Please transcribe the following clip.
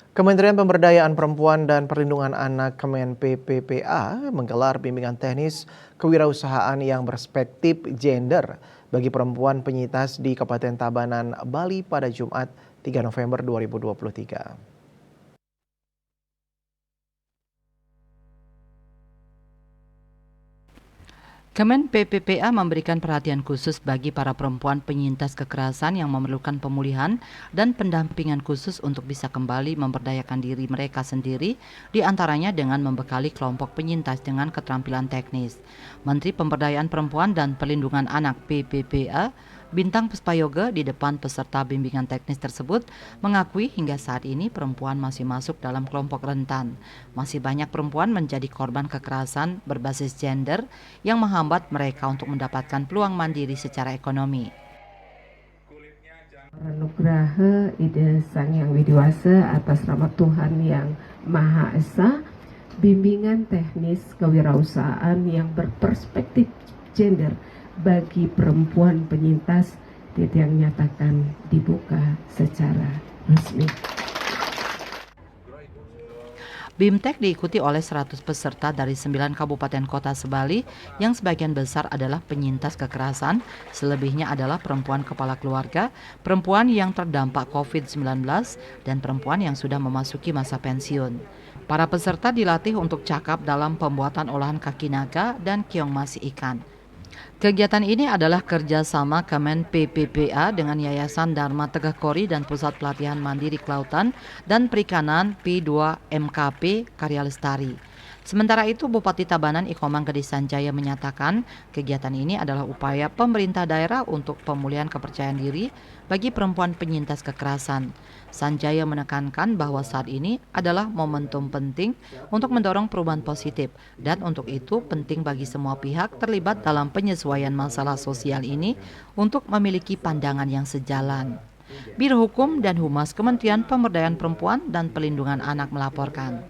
Kementerian Pemberdayaan Perempuan dan Perlindungan Anak Kemen PPPA menggelar bimbingan teknis kewirausahaan yang berspektif gender bagi perempuan penyintas di Kabupaten Tabanan, Bali pada Jumat 3 November 2023. Kemen PPPA memberikan perhatian khusus bagi para perempuan penyintas kekerasan yang memerlukan pemulihan dan pendampingan khusus untuk bisa kembali memberdayakan diri mereka sendiri, diantaranya dengan membekali kelompok penyintas dengan keterampilan teknis. Menteri Pemberdayaan Perempuan dan Perlindungan Anak PPPA, Bintang Puspayoga, di depan peserta bimbingan teknis tersebut mengakui hingga saat ini perempuan masih masuk dalam kelompok rentan. Masih banyak perempuan menjadi korban kekerasan berbasis gender yang menghambat mereka untuk mendapatkan peluang mandiri secara ekonomi. Anugerah Ida Sang Yang Widiwasa atas nama Tuhan Yang Maha Esa, bimbingan teknis kewirausahaan yang berperspektif gender bagi perempuan penyintas yang nyatakan dibuka secara resmi. BIMTEK diikuti oleh 100 peserta dari 9 kabupaten kota sebali yang sebagian besar adalah penyintas kekerasan, selebihnya adalah perempuan kepala keluarga, perempuan yang terdampak COVID-19, dan perempuan yang sudah memasuki masa pensiun. Para peserta dilatih untuk cakap dalam pembuatan olahan kaki naga dan keong masi ikan. Kegiatan ini adalah kerjasama Kemen PPPA dengan Yayasan Dharma Tegak Kori dan Pusat Pelatihan Mandiri Kelautan dan Perikanan P2MKP Karya Lestari. Sementara itu, Bupati Tabanan Ikomang Gede Sanjaya menyatakan kegiatan ini adalah upaya pemerintah daerah untuk pemulihan kepercayaan diri bagi perempuan penyintas kekerasan. Sanjaya menekankan bahwa saat ini adalah momentum penting untuk mendorong perubahan positif dan untuk itu penting bagi semua pihak terlibat dalam penyesuaian masalah sosial ini untuk memiliki pandangan yang sejalan. Biro Hukum dan Humas Kementerian Pemberdayaan Perempuan dan Perlindungan Anak melaporkan.